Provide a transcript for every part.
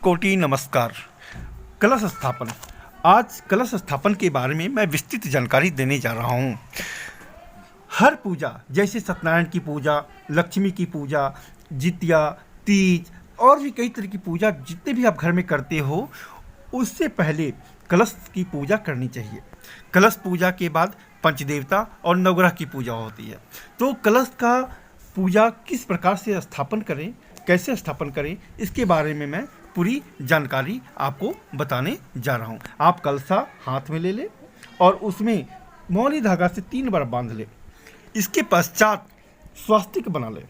कोटि नमस्कार। कलश स्थापन। आज कलश स्थापन के बारे में मैं विस्तृत जानकारी देने जा रहा हूँ। हर पूजा जैसे सत्यनारायण की पूजा, लक्ष्मी की पूजा, जितिया, तीज और भी कई तरह की पूजा जितने भी आप घर में करते हो, उससे पहले कलश की पूजा करनी चाहिए। कलश पूजा के बाद पंचदेवता और नवग्रह की पूजा होती है। तो कलश का पूजा किस प्रकार से स्थापन करें, कैसे स्थापन करें, इसके बारे में मैं पूरी जानकारी आपको बताने जा रहा हूँ। आप कलशा हाथ में ले लें और उसमें मौली धागा से 3 बार बांध लें। इसके पश्चात स्वास्तिक बना लें।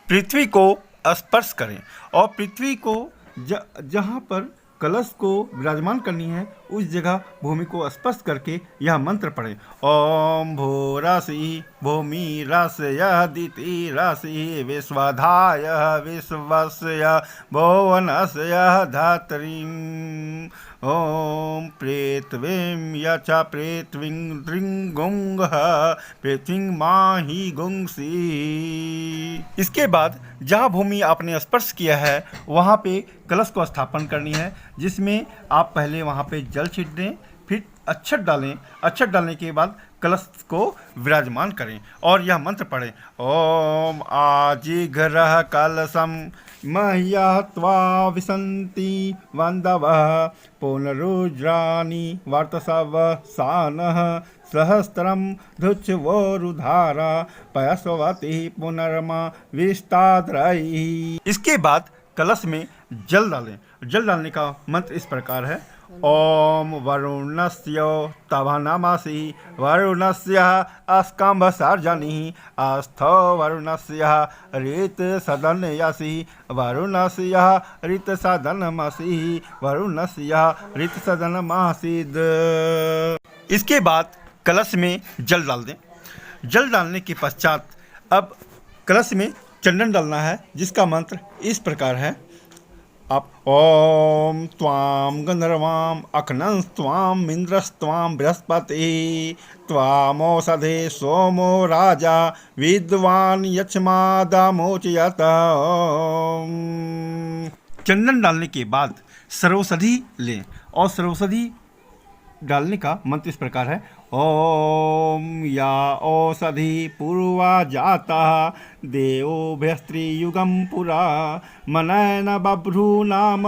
पृथ्वी को स्पर्श करें और पृथ्वी को जहाँ पर कलश को विराजमान करनी है उस जगह भूमि को स्पर्श करके यह मंत्र पढ़ें। ओम भूरासि भूमि रासयदिति रासि विश्वधाय विश्वस्य भुवनस्य धात्रीं ओम पृथ्वीं यच पृथ्वीं दृङ्गुंगः पृथ्वीं माहि गुंसी। इसके बाद जहाँ भूमि आपने स्पर्श किया है वहाँ पे कलश को स्थापन करनी है, जिसमें आप पहले वहाँ पे जल छीट दें, फिर अक्षत डालें। अक्षत डालने के बाद कलश को विराजमान करें और यह मंत्र पढ़ें। ओम आजिघ्रः कलशं मह्यः त्वा विशन्ति वन्दवः पुनरुज्राणि वर्तसवः सानः सहस्त्रम धुच्छवोरुधारा पयस्वती पुनर्मा विस्ताद्रयी। इसके बाद कलश में जल डालें। जल डालने का मंत्र इस प्रकार है। ओम वरुणस्य तवनमसि वरुणस्य अस्कम्भसर्जनिः अस्थो वरुणस्य ऋतसदनयसि वरुणस्य ऋतसदनमसि वरुणस्य ऋतसदनमासीद्। इसके बाद कलश में जल डाल दें। जल डालने के पश्चात अब कलश में चंदन डालना है, जिसका मंत्र इस प्रकार है। आप ओम त्वाम गंधर्वाम अखनस्त्वाम इंद्रस्त्वाम बृहस्पति त्वामोषधे सोमो राजा विद्वान यक्षमादामोचयत। चंदन डालने के बाद सर्वौषधि लें और सर्वौषधि डालने का मंत्र इस प्रकार है। ओम या औषधि पूर्वा जाता देवोभ्यस्त्रियुगं पुरा मनैन बभ्रू नाम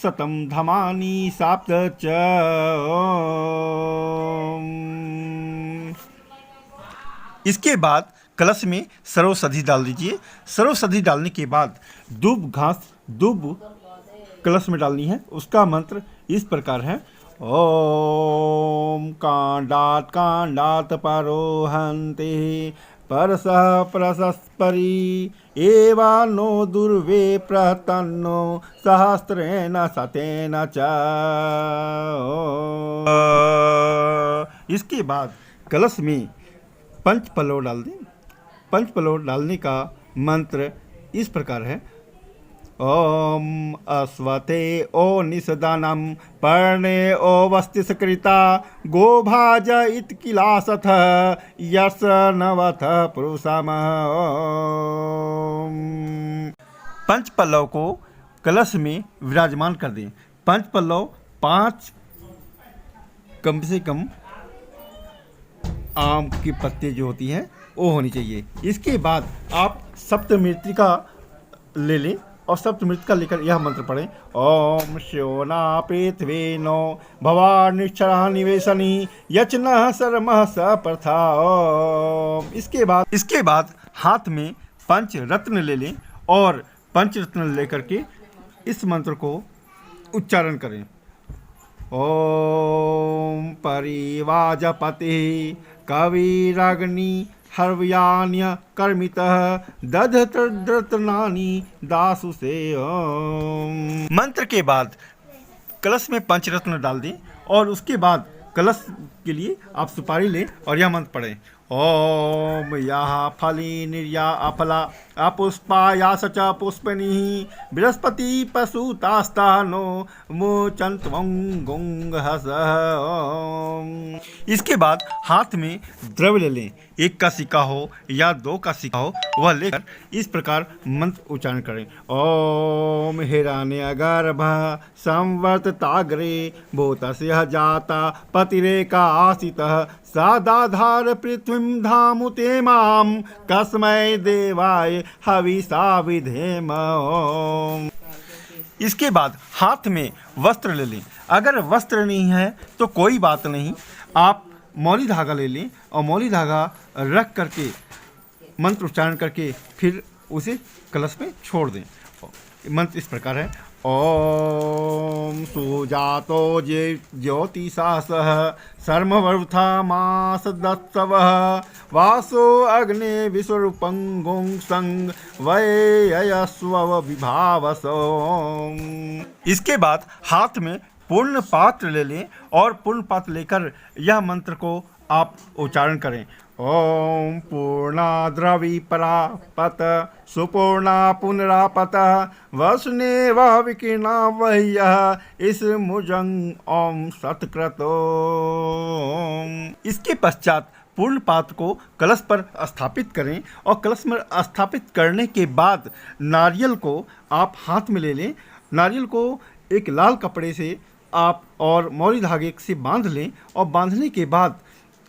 शतं धमानि साप्त च। इसके बाद कलश में सर्वौषधि डाल दीजिए। सर्वौषधि डालने के बाद दूब घास दूब कलश में डालनी है। उसका मंत्र इस प्रकार है। ओम कांडात कांडात परोहन्ति परसः परसस्परि एवा नो दुर्वे प्रतन्नो सहस्रेण शतेन च। इसके बाद कलश में पंच पल्लव डाल दें। पंच पल्लव डालने का मंत्र इस प्रकार है। ओम अश्वते ओ निषदानं पर्णे ओ वस्तिसकृता गोभाज इत्किलासथ यश नवथ पुरुषम। पंच पल्लव को कलश में विराजमान कर दें। पंच पल्लव 5 कम से कम आम की पत्ते जो होती हैं वो होनी चाहिए। इसके बाद आप सप्तमृत्तिका ले लें और सप्तमृत्तिका लेकर यह मंत्र पढ़ें। ओम श्योना पृथ्वी नो भवानिक्षरा निवेशनी यचन शर्मः सप्रथा। इसके बाद हाथ में पंच रत्न ले लें और पंच रत्न लेकर के इस मंत्र को उच्चारण करें। ओम परिवाजपति कविराग्नि हर्वयान्य कर्मितः दधत्रनानि दासु से। मंत्र के बाद कलश में पंचरत्न डाल दें और उसके बाद कलश के लिए आप सुपारी लें और यह मंत्र पढ़ें। ओम याः फली निर्या अफला अपुष्पाया स च पुष्पिनी बृहस्पति पशुतास्तानो मुचंत्वं गुंगहसः। इसके बाद हाथ में द्रव्य ले लें, 1 का सिक्का हो या 2 का सिक्का हो, वह लेकर इस प्रकार मंत्र उच्चारण करें। ओम हिरण्यगर्भः संवर्तताग्रे भूतस्य जाता पतिरेका आसितः सादाधार पृथ्वीं धामुते मां कस्मै देवाय हविषा विधेम। इसके बाद हाथ में वस्त्र ले लें। अगर वस्त्र नहीं है तो कोई बात नहीं, आप मौली धागा ले लें और मौली धागा रख करके मंत्र उच्चारण करके फिर उसे कलश में छोड़ दें। मंत्र इस प्रकार है। ओम सुजातो ज्योतिषा सह सर्मवृथा मास दत्सवः वासो अग्ने विश्वरूपं गुंसंग वयस्व विभावसो। इसके बाद हाथ में पूर्ण पात्र ले लें और पूर्ण पात्र लेकर यह मंत्र को आप उच्चारण करें। ओम पूर्णा द्रवी परापत सुपूर्णा पुनरापत वसने वह विकीर्णा वह्य इस मुजंग ओम सत्कृतो। इसके पश्चात पूर्ण पात्र को कलश पर स्थापित करें और कलश में स्थापित करने के बाद नारियल को आप हाथ में ले लें। नारियल को एक लाल कपड़े से आप और मौली धागे से बांध लें और बांधने के बाद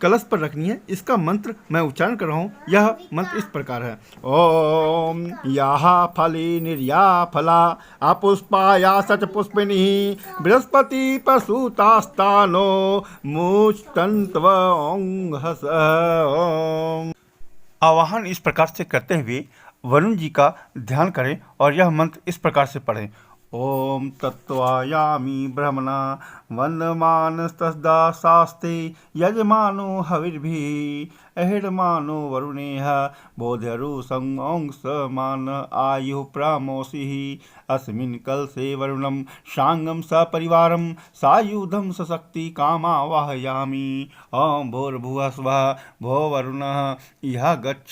कलश पर रखनी है। इसका मंत्र मैं उच्चारण कर रहा हूँ। यह मंत्र इस प्रकार है। ओम याः फली निर्या फला अपुष्पाया सच पुष्पिनी बृहस्पति पशुतास्तानो मुचंत्व ओंघस। आवाहन इस प्रकार से करते हुए वरुण जी का ध्यान करें और यह मंत्र इस प्रकार से पढ़ें। ओम तत्त्वायामि ब्रह्मणा वन्दमानस्तस्दा शास्ते यजमानो हविर्भिः अहिर्मानो वरुणेह बोध्यरुसं अंशमान आयुः प्रामोषिः अस्मिन् कलशे वरुणं शांगं सपरिवारं सायुधं सशक्ति कामावाहयामि। ओम भूर्भुवः स्वः भो वरुणः इह गच्छ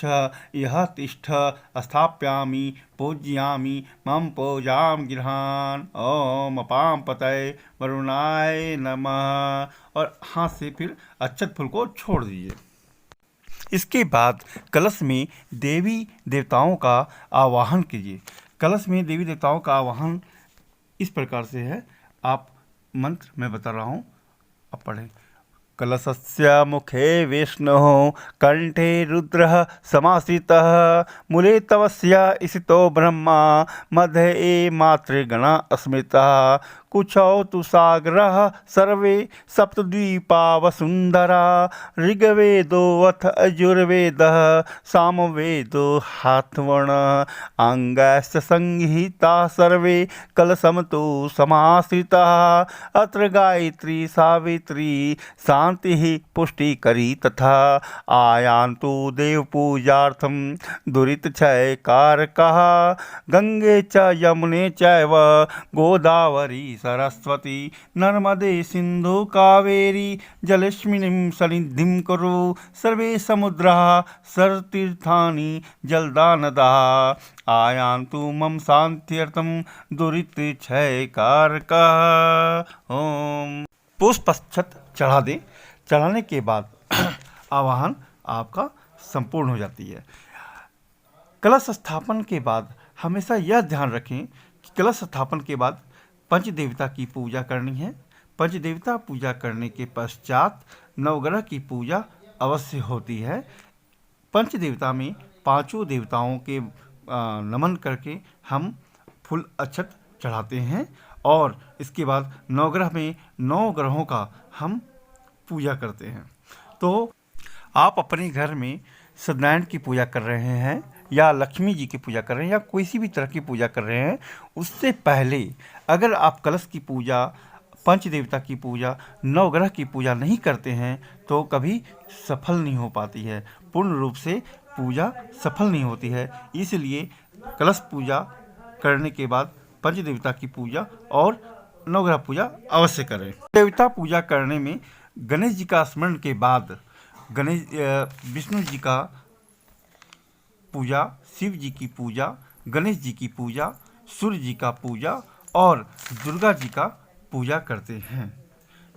इह तिष्ठ स्थापयामि पूज्यामि मम पूजां गृहान। ओम अपां पतये वरुणाय नमः। और हाथ से फिर अक्षत फूल को छोड़ दीजिए। इसके बाद कलश में देवी देवताओं का आवाहन कीजिए। कलश में देवी देवताओं का आवाहन इस प्रकार से है। आप मंत्र मैं बता रहा हूँ, आप पढ़ें। कलशस्य मुखे विष्णुः कंठे रुद्रः समाश्रितः मूले तवस्य स्थितो ब्रह्मा मध्ये मातृगणा स्मृतः कुशौ तु सागरः सर्वे सप्तद्वीपा वसुन्धरा ऋग्वेदोऽथ यजुर्वेदः सामवेदो हाथवर्णः अङ्गश्च संहिता सर्वे कलशं तु समाश्रिताः अत्र गायत्री सावित्री शांतिः पुष्टिकरी तथा आयान्तु देवपूजार्थं दुरितक्षयकारकः गंगे च यमुने चैव गोदावरी सरस्वती नर्मदे सिंधु कावेरी जलेस्मिन् सन्निधिं कुरु सर्वे समुद्राः सर्वतीर्थानि जलदानदाः आयान्तु मम शान्त्यर्थं दुरितक्षयकारकः। ओम पुष्पक्षत चढ़ा दें। चढ़ाने के बाद आवाहन आपका संपूर्ण हो जाती है। कलश स्थापन के बाद हमेशा यह ध्यान रखें कि कलश स्थापन के बाद पंचदेवता की पूजा करनी है। पंचदेवता पूजा करने के पश्चात नवग्रह की पूजा अवश्य होती है। पंचदेवता में पांचों देवताओं के नमन करके हम फूल अक्षत चढ़ाते हैं और इसके बाद नवग्रह में 9 ग्रहों का हम पूजा करते हैं। तो आप अपने घर में सत्यनारायण की पूजा कर रहे हैं या लक्ष्मी जी की पूजा कर रहे हैं या कोई सी भी तरह की पूजा कर रहे हैं, उससे पहले अगर आप कलश की पूजा, पंचदेवता की पूजा, नवग्रह की पूजा नहीं करते हैं तो कभी सफल नहीं हो पाती है। पूर्ण रूप से पूजा सफल नहीं होती है। इसलिए कलश पूजा करने के बाद पंचदेवता की पूजा और नवग्रह पूजा अवश्य करें। देवता पूजा करने में गणेश जी का स्मरण के बाद विष्णु जी का पूजा, शिव जी की पूजा, गणेश जी की पूजा, सूर्य जी का पूजा और दुर्गा जी का पूजा करते हैं।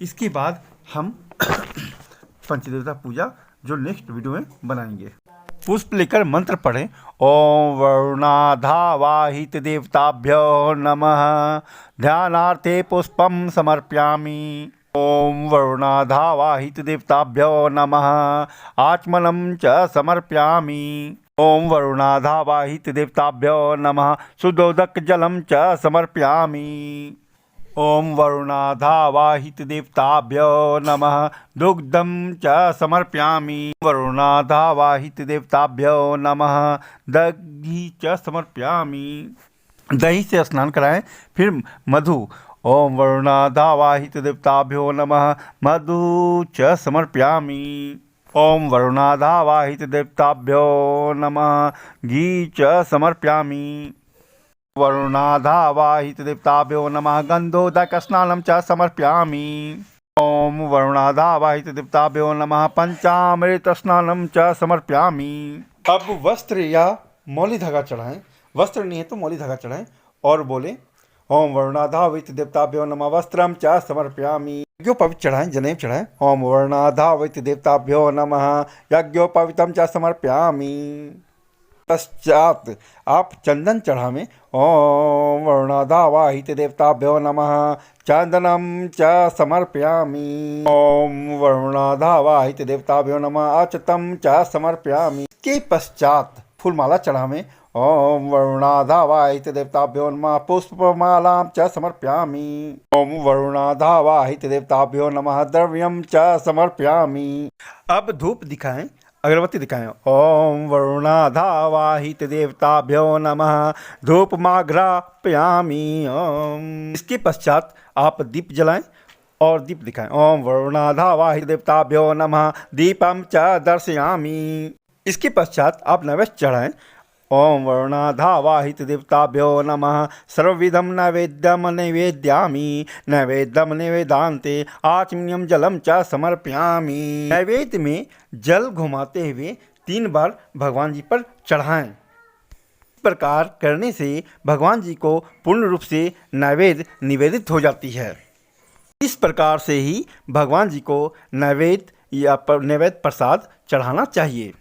इसके बाद हम पंचदेवता पूजा जो नेक्स्ट वीडियो में बनाएंगे। पुष्प लेकर मंत्र पढ़ें। ओम वरुणाधावाहित देवताभ्यो नमः। ध्यानार्थे पुष्पम समर्पयामि। ओम वरुणाधावाहित देवताभ्यो नमः। आचमनं च समर्पयामि। ओम वरुणाधावाहित देवताभ्यो नमः। शुद्धोदक जलं च समर्पयामि। ओम वरुणाधावाहित देवताभ्यो नमः। दुग्धं च समर्पयामि। वरुणाधावाहित देवताभ्यो नमः। दही च समर्पयामि। दही से स्नान कराएं। फिर मधु। ओम वरुणाधावाहित देवताभ्यो नमः। मधु च समर्पयामि। ओम वरुणाधावाहित देवताभ्यो नमः। घी च समर्पयामि। वरुणाधावाहित देवताभ्यो नमः। गंधोदक स्नानं च समर्पयामि। ओम वरुणाधावाहित देवताभ्यो नमः। पंचामृत स्नानं च समर्पयामि। अब वस्त्र या मौली धागा चढ़ाएं। वस्त्र नहीं है तो मौली धागा चढ़ाएं और बोले ओम वरुणाधावित देवताभ्यो नमः। वस्त्रम च समर्पयामि। यज्ञोपवीत चढ़ाएं, जनेऊ चढ़ाएं। ओम वरुणाधावित देवताभ्यो नमः। यज्ञोपवीतम च समर्पयामि। पश्चात आप चंदन चढ़ावें। ओम वरुणाधावाहित देवताभ्यो नमः। चंदनम च समर्पयामि। ओम वरुणाधावाहित देवताभ्यो नमः। अक्षतम च समर्पयामि। के पश्चात फूलमाला चढ़ावें। ओम वरुणाधावाहित देवताभ्यो नमः। पुष्पमालां च समर्पयामि। ओम वरुणाधावाहित देवताभ्यो नमः। द्रव्यं च समर्पयामि। अब धूप दिखाएं, अगरबत्ती दिखाएं। ओम वरुणाधावाहित देवताभ्यो नमः। धूपमाघ्रापयामि। ओम। इसके पश्चात आप दीप जलाएं और दीप दिखाएं। ओम वरुणाधावाहित देवताभ्यो नमः। दीपम च दर्शयामि। इसके पश्चात आप नैवेद्य चढ़ाएं। ओम वरुणाधावाहित देवताभ्यो नमः। सर्वविधं नैवेद्यं नैवेद्यामि। नैवेद्यं नैवेदान्ते आचमनीयं जलं च समर्पयामि। नैवेद्य में जल घुमाते हुए 3 बार भगवान जी पर चढ़ाएं। इस प्रकार करने से भगवान जी को पूर्ण रूप से नैवेद्य निवेदित हो जाती है। इस प्रकार से ही भगवान जी को नैवेद्य या नैवेद्य प्रसाद चढ़ाना चाहिए।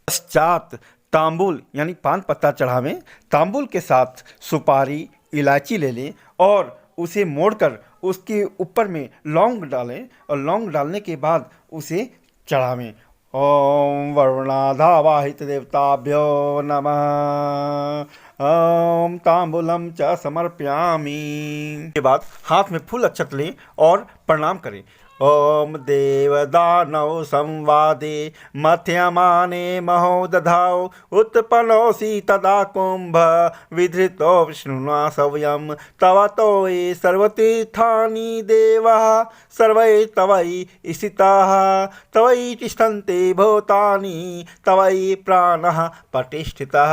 पश्चात तांबुल यानी पान पत्ता चढ़ावें। तांबुल के साथ सुपारी, इलायची ले लें और उसे मोड़कर उसके ऊपर में लौंग डालें और लौंग डालने के बाद उसे चढ़ावें। ओम वरुणाधावाहित देवताभ्यो नमः। ओम तांबूलम च समर्पयामि। के बाद हाथ में फूल अक्षत लें और प्रणाम करें। ओम देवदानव संवादे मथ्यमाने महो दधाओ। उत्पन्नोऽसि तदा कुंभ विधृतो विष्णुना सवयं। तव तोये सर्वतीर्थानि देवः सर्वे तवयि स्थिताः। तवयि तिष्ठन्ते भूतानि तवयि प्राणः प्रतिष्ठितः।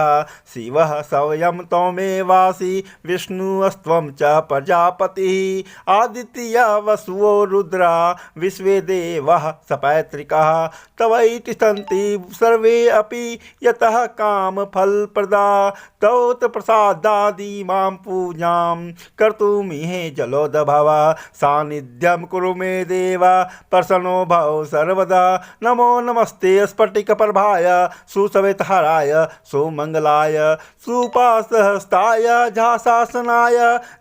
शिवः सवयं त्वमेवासि विष्णुस्त्वं च प्रजापतिः। आदित्य वसुओ रुद्रा विश्वे देवः सपैतृकाः। तवै तिष्ठन्ति सर्वे अपि यतः कामफलप्रदा। तौ प्रसादादि मां पूजां कर्तुमिह जलोद्भव। सान्निध्यं कुरु मे देव प्रसन्नो भव सर्वदा। नमो नमस्ते स्फटिकप्रभाय सुश्वेतहाराय सुमंगलाय सुपासहस्ताय झाशासनाय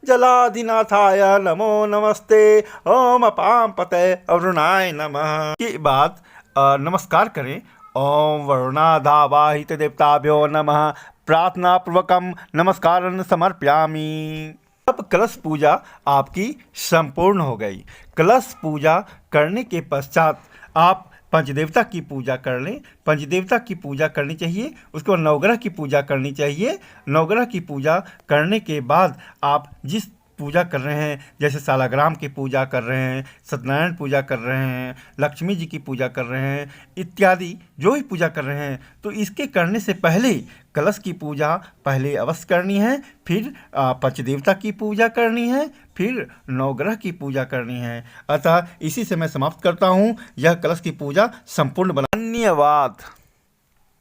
जलाधिनाथाय नमो नमस्ते। ओम अपां पते अरुणाय नमः। के बाद नमस्कार करें। ओम वरुणाधावाहित देवताभ्यो नमः। प्रार्थना पूर्वकम नमस्कारं समर्पयामि। अब कलश पूजा आपकी संपूर्ण हो गई। कलश पूजा करने के पश्चात आप पंचदेवता की पूजा कर लें। पंचदेवता की पूजा करनी चाहिए, उसके बाद नवग्रह की पूजा करनी चाहिए। नवग्रह की पूजा करने के बाद आप जिस पूजा कर रहे हैं, जैसे सालाग्राम की पूजा कर रहे हैं, सत्यनारायण पूजा कर रहे हैं, लक्ष्मी जी की पूजा कर रहे हैं इत्यादि जो भी पूजा कर रहे हैं, तो इसके करने से पहले कलश की पूजा पहले अवश्य करनी है, फिर पंचदेवता की पूजा करनी है, फिर नवग्रह की पूजा करनी है। अतः इसी से मैं समाप्त करता हूँ। यह कलश की पूजा संपूर्ण बना। धन्यवाद।